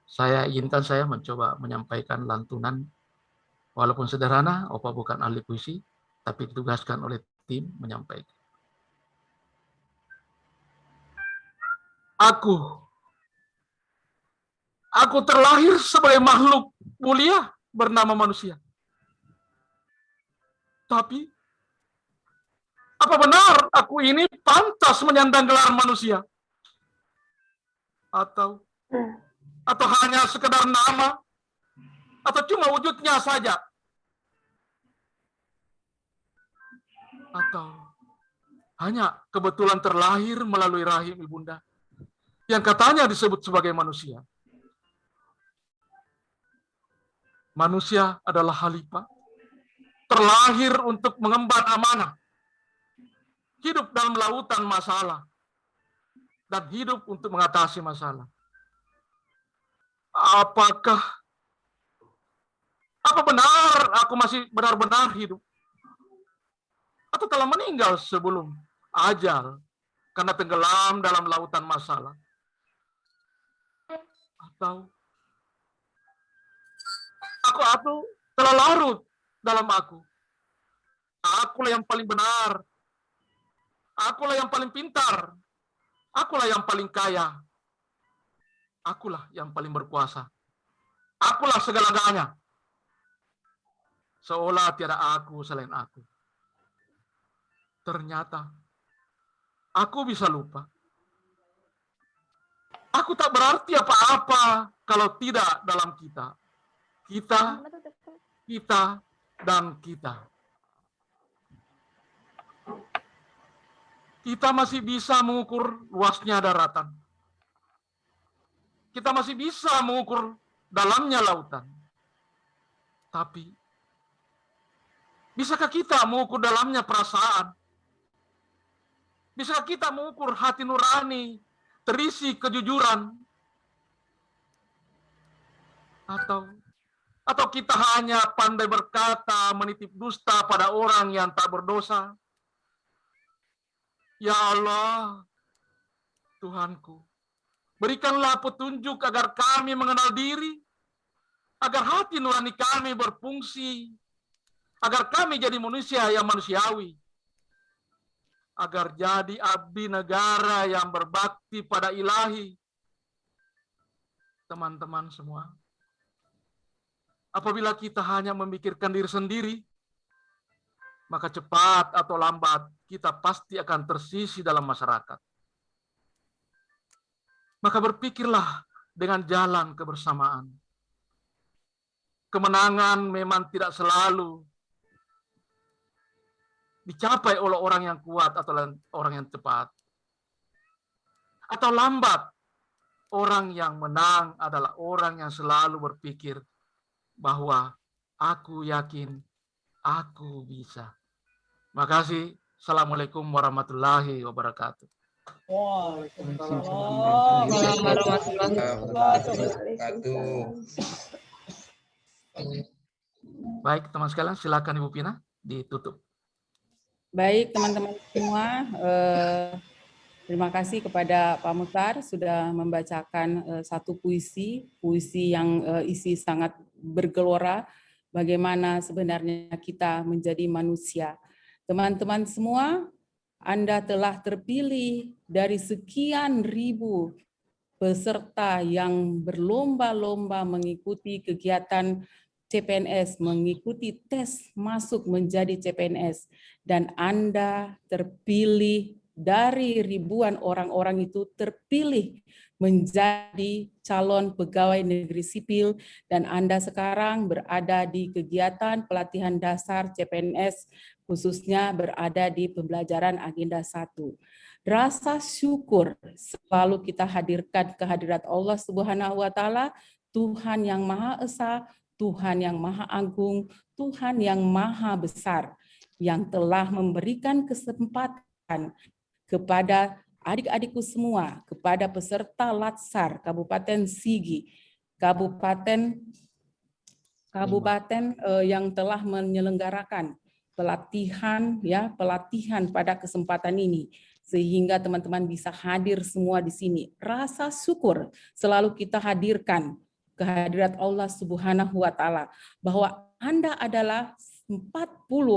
Saya mencoba menyampaikan lantunan, walaupun sederhana, Opa bukan ahli puisi, tapi ditugaskan oleh tim menyampaikan. Aku terlahir sebagai makhluk mulia bernama manusia. Tapi, apa benar aku ini pantas menyandang gelar manusia? Atau hanya sekedar nama? Atau cuma wujudnya saja? Atau hanya kebetulan terlahir melalui rahim ibunda yang katanya disebut sebagai manusia? Manusia adalah khalifah, terlahir untuk mengemban amanah, hidup dalam lautan masalah, dan hidup untuk mengatasi masalah. Apa benar aku masih benar-benar hidup? Atau telah meninggal sebelum ajal karena tenggelam dalam lautan masalah? Atau aku telah larut dalam aku. Akulah yang paling benar. Akulah yang paling pintar. Akulah yang paling kaya. Akulah yang paling berkuasa. Akulah segala-galanya. Seolah tiada aku selain aku. Ternyata aku bisa lupa. Aku tak berarti apa-apa kalau tidak dalam kita. Kita, dan kita. Kita masih bisa mengukur luasnya daratan. Kita masih bisa mengukur dalamnya lautan. Tapi, bisakah kita mengukur dalamnya perasaan? Bisakah kita mengukur hati nurani, terisi kejujuran? Atau kita hanya pandai berkata, menitip dusta pada orang yang tak berdosa? Ya Allah, Tuhanku, berikanlah petunjuk agar kami mengenal diri, agar hati nurani kami berfungsi, agar kami jadi manusia yang manusiawi, agar jadi abdi negara yang berbakti pada ilahi. Teman-teman semua, apabila kita hanya memikirkan diri sendiri, maka cepat atau lambat kita pasti akan tersisi dalam masyarakat. Maka berpikirlah dengan jalan kebersamaan. Kemenangan memang tidak selalu dicapai oleh orang yang kuat atau orang yang cepat. Atau lambat, orang yang menang adalah orang yang selalu berpikir bahwa aku yakin, aku bisa. Makasih. Assalamualaikum warahmatullahi wabarakatuh. Waalaikumsalam warahmatullahi wabarakatuh. Baik, teman sekalian, silakan Ibu Pina ditutup. Baik, teman-teman semua, terima kasih kepada Pak Mukhtar sudah membacakan satu puisi yang isi sangat bergelora, bagaimana sebenarnya kita menjadi manusia. Teman-teman semua, Anda telah terpilih dari sekian ribu peserta yang berlomba-lomba mengikuti kegiatan CPNS, mengikuti tes masuk menjadi CPNS, dan Anda terpilih dari ribuan orang-orang itu terpilih menjadi calon pegawai negeri sipil, dan Anda sekarang berada di kegiatan pelatihan dasar CPNS, khususnya berada di pembelajaran agenda 1. Rasa syukur selalu kita hadirkan kehadirat Allah Subhanahu wa Ta'ala, Tuhan yang Maha Esa, Tuhan yang Maha Agung, Tuhan yang Maha Besar, yang telah memberikan kesempatan kepada adik-adikku semua, kepada peserta Latsar Kabupaten Sigi, kabupaten yang telah menyelenggarakan pelatihan pada kesempatan ini, sehingga teman-teman bisa hadir semua di sini. Rasa syukur selalu kita hadirkan kehadirat Allah Subhanahu wa Ta'ala, bahwa Anda adalah 40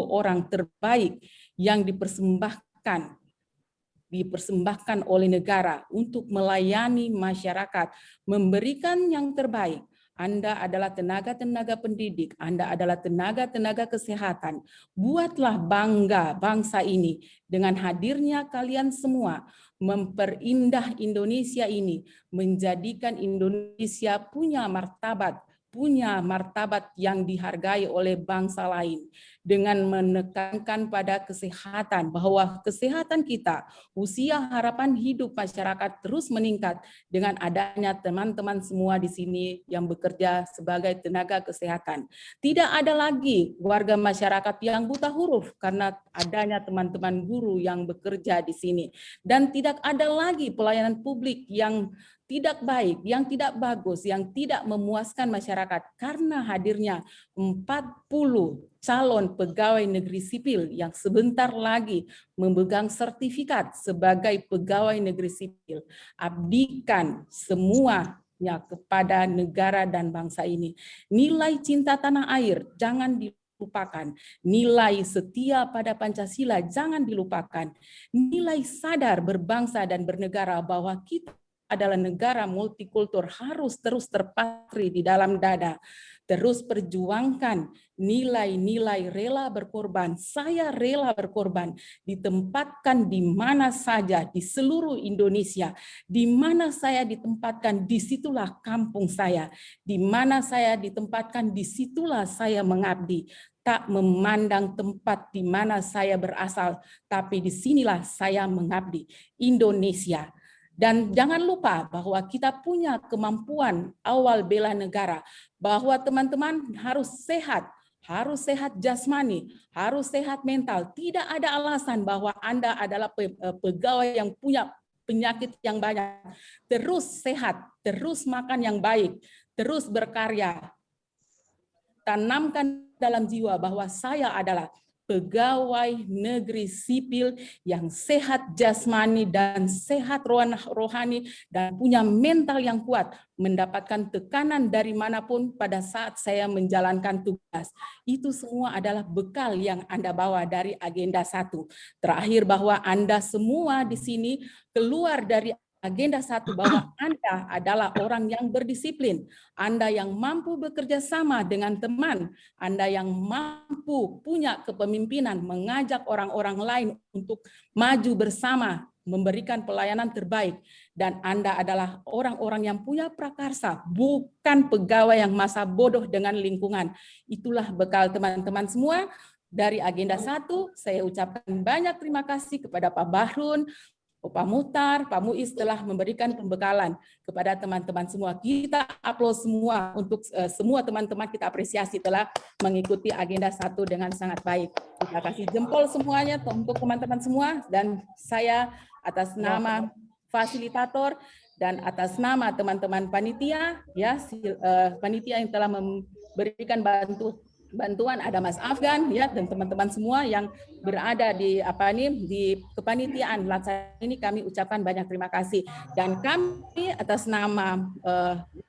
orang terbaik yang dipersembahkan oleh negara untuk melayani masyarakat, memberikan yang terbaik. Anda adalah tenaga-tenaga pendidik, Anda adalah tenaga-tenaga kesehatan. Buatlah bangga bangsa ini dengan hadirnya kalian semua, memperindah Indonesia ini, menjadikan Indonesia punya martabat yang dihargai oleh bangsa lain, dengan menekankan pada kesehatan, bahwa kesehatan kita, usia harapan hidup masyarakat terus meningkat dengan adanya teman-teman semua di sini yang bekerja sebagai tenaga kesehatan. Tidak ada lagi warga masyarakat yang buta huruf karena adanya teman-teman guru yang bekerja di sini, dan tidak ada lagi pelayanan publik yang tidak baik, yang tidak bagus, yang tidak memuaskan masyarakat karena hadirnya 40 calon pegawai negeri sipil yang sebentar lagi memegang sertifikat sebagai pegawai negeri sipil. Abdikan semuanya kepada negara dan bangsa ini. Nilai cinta tanah air jangan dilupakan. Nilai setia pada Pancasila jangan dilupakan. Nilai sadar berbangsa dan bernegara bahwa kita adalah negara multikultur harus terus terpatri di dalam dada. Terus perjuangkan nilai-nilai rela berkorban. Saya rela berkorban, ditempatkan di mana saja di seluruh Indonesia. Di mana saya ditempatkan, disitulah kampung saya. Di mana saya ditempatkan, disitulah saya mengabdi. Tak memandang tempat di mana saya berasal, tapi disinilah saya mengabdi. Indonesia. Dan jangan lupa bahwa kita punya kemampuan awal bela negara, bahwa teman-teman harus sehat jasmani, harus sehat mental. Tidak ada alasan bahwa Anda adalah pegawai yang punya penyakit yang banyak. Terus sehat, terus makan yang baik, terus berkarya. Tanamkan dalam jiwa bahwa saya adalah pegawai negeri sipil yang sehat jasmani dan sehat rohani dan punya mental yang kuat, mendapatkan tekanan dari manapun pada saat saya menjalankan tugas. Itu semua adalah bekal yang Anda bawa dari agenda 1. Terakhir, bahwa Anda semua di sini keluar dari agenda 1 bahwa Anda adalah orang yang berdisiplin, Anda yang mampu bekerja sama dengan teman, Anda yang mampu punya kepemimpinan, mengajak orang-orang lain untuk maju bersama, memberikan pelayanan terbaik, dan Anda adalah orang-orang yang punya prakarsa, bukan pegawai yang masa bodoh dengan lingkungan. Itulah bekal teman-teman semua dari agenda 1. Saya ucapkan banyak terima kasih kepada Pak Bahrun, Pak Muhtar, Pak Muiz telah memberikan pembekalan kepada teman-teman semua. Kita aplaus semua untuk semua teman-teman, kita apresiasi telah mengikuti agenda 1 dengan sangat baik. Kita kasih jempol semuanya untuk teman-teman semua, dan saya atas nama fasilitator dan atas nama teman-teman panitia, panitia yang telah memberikan bantuan, ada Mas Afgan ya, dan teman-teman semua yang berada di kepanitiaan Latsar ini, kami ucapkan banyak terima kasih. Dan kami atas nama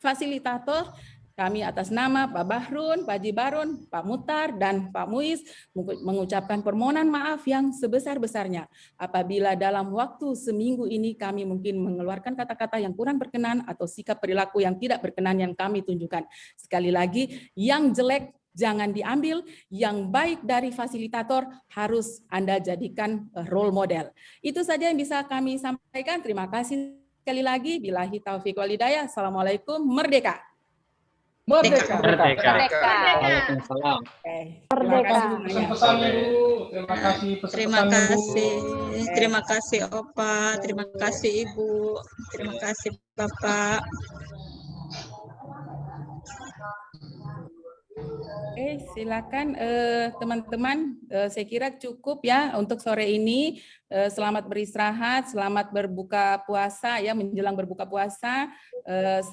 fasilitator, kami atas nama Pak Bahrun, Pak Jibarun, Pak Muhtar, dan Pak Muiz mengucapkan permohonan maaf yang sebesar-besarnya apabila dalam waktu seminggu ini kami mungkin mengeluarkan kata-kata yang kurang berkenan atau sikap perilaku yang tidak berkenan yang kami tunjukkan. Sekali lagi, yang jelek jangan diambil, yang baik dari fasilitator harus Anda jadikan role model. Itu saja yang bisa kami sampaikan. Terima kasih sekali lagi. Billahi taufiq wal hidayah. Assalamualaikum. Merdeka. Merdeka. Merdeka. Waalaikumsalam. Merdeka. Terima kasih. Terima kasih Opa. Terima kasih Ibu. Terima kasih Bapak. Oke, silakan teman-teman. Saya kira cukup ya untuk sore ini. Selamat beristirahat, selamat berbuka puasa ya, menjelang berbuka puasa.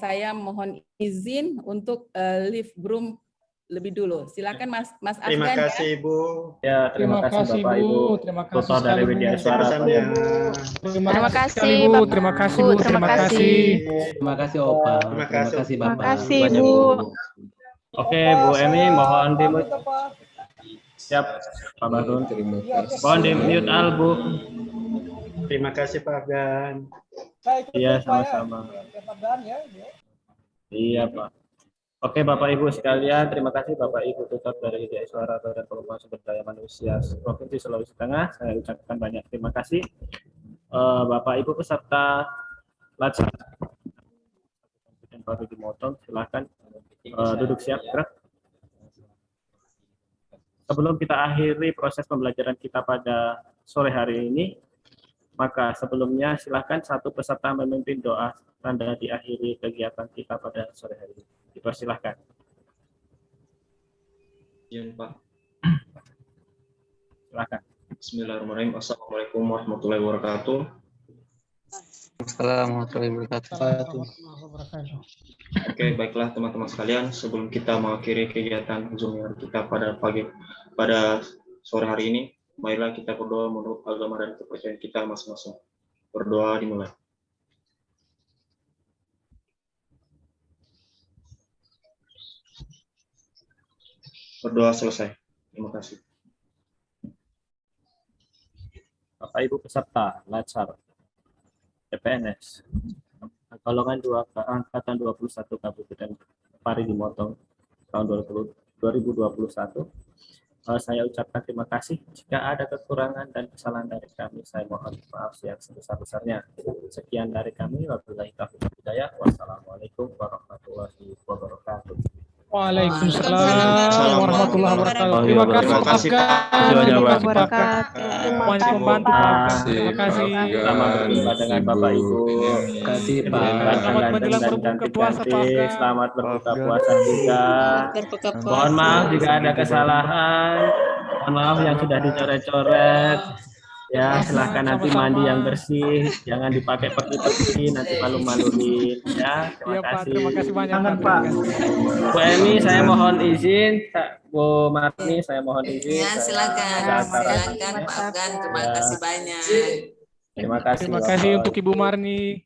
Saya mohon izin untuk leave room lebih dulu. Silakan Mas Afgan. Terima kasih Ibu. Ya, terima kasih Bapak Ibu. Terima kasih Tutor dari Widya Suara. Terima kasih Bu. Bapak. Terima kasih Bu. Terima kasih. Terima kasih Opa. Terima kasih Bapak. Terima kasih Banyak, Bu. Oke, Bu Emi, mohon di-mute. Siap, Pak Badun. Mohon di-mute Al, Bu. Terima kasih Pak Afgan. Iya, sama-sama. Iya, Pak. Oke, Bapak Ibu sekalian, terima kasih Bapak Ibu tutor dari Widya Suara Badan Pengembangan Sumber Daya Manusia Provinsi Sulawesi Tengah. Saya ucapkan banyak terima kasih. Bapak Ibu peserta Latsar baru dimotong, silakan duduk siap, gerak. Sebelum kita akhiri proses pembelajaran kita pada sore hari ini, maka sebelumnya silakan satu peserta memimpin doa tanda diakhiri kegiatan kita pada sore hari ini. Dipersilahkan. Izin Pak. Silakan. Bismillahirrahmanirrahim. Assalamualaikum warahmatullahi wabarakatuh. Assalamualaikum warahmatullahi wabarakatuh. Oke, baiklah teman-teman sekalian, sebelum kita mengakhiri kegiatan Zoom kita pada sore hari ini, marilah kita berdoa menurut agama dan kepercayaan kita masing-masing. Berdoa dimulai. Berdoa selesai. Terima kasih. Bapak Ibu peserta Latsar PPNS golongan 2 angkatan 21 Kabupaten Parigi Motong tahun 2021. Saya ucapkan terima kasih. Jika ada kekurangan dan kesalahan dari kami, saya mohon maaf yang sebesar-besarnya. Sekian dari kami. Wabillahi taufiq wal hidayah. Wassalamualaikum warahmatullahi wabarakatuh. Waalaikumsalam warahmatullahi wabarakatuh. Terima kasih Pak Afgan. Terima kasih Pak Afgan. Banyak membantu Pak Afgan. Terima kasih. Selamat berjumpa dengan Bapak Ibu. Terima kasih Pak. Selamat menjelang berbuka puasa Pak Afgan. Selamat berbuka puasa juga. Mohon maaf jika ada kesalahan. Mohon maaf yang sudah dicoret-coret. Ya, silahkan nanti mandi yang bersih, jangan dipakai peti-peti, nanti malu-maluin. Ya, terima kasih. Terima kasih banyak Pak. Bu Emi, saya mohon izin. Bu Marni, saya mohon izin. Ya, silakan. Silakan Pak Afgan. Terima kasih banyak. Terima kasih. Terima kasih untuk Ibu Marni.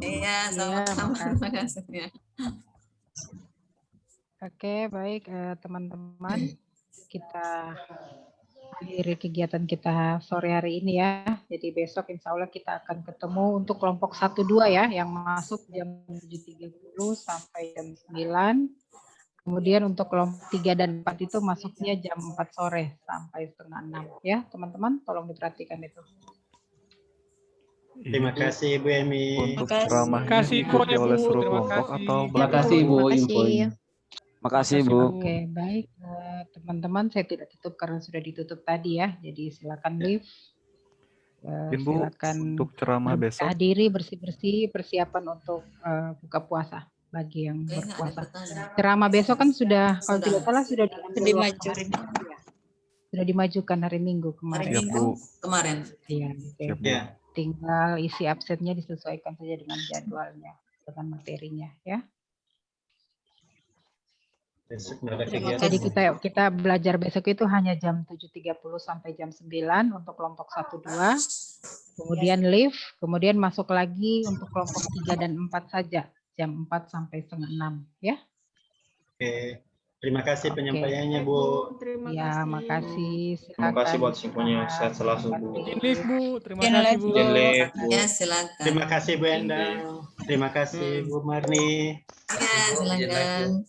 Iya, sama-sama. Terima kasih. Oke, baik teman-teman. Kita akhiri kegiatan kita sore hari ini ya. Jadi besok insya Allah kita akan ketemu untuk kelompok 1-2 ya, yang masuk jam 7.30 sampai jam 9. Kemudian untuk kelompok 3 dan 4 itu masuknya jam 4 sore sampai setengah 6 ya teman-teman. Tolong diperhatikan itu. Terima kasih Bu Emi. Untuk ceramahnya diikuti oleh seluruh kelompok atau Terima kasih Bu infonya. Makasih Bu. Oke, baik teman-teman, saya tidak tutup karena sudah ditutup tadi ya. Jadi silakan live. Ibu, Silakan untuk ceramah besok. hadiri bersih-bersih persiapan untuk buka puasa bagi yang berpuasa. Ceramah besok kan sudah kalau tidak salah sudah dimajukan. Sudah dimajukan hari Minggu kemarin. Hari Minggu kemarin. Iya. Siap ya. Tinggal isi absennya disesuaikan saja dengan jadwalnya, dengan materinya ya. Jadi kita belajar besok itu hanya jam 7.30 sampai jam 9 untuk kelompok 1-2. Kemudian live, kemudian masuk lagi untuk kelompok 3 dan 4 saja, jam 4 sampai setengah 6 ya. Oke. Terima kasih penyampaiannya Bu. Ya, makasih. Terima kasih buat infonya. Sehat selalu Bu. Live Bu. Terima kasih Bu. Ya, silakan. Terima kasih Bu Endang. Terima kasih Bu Marni. Ya, silakan.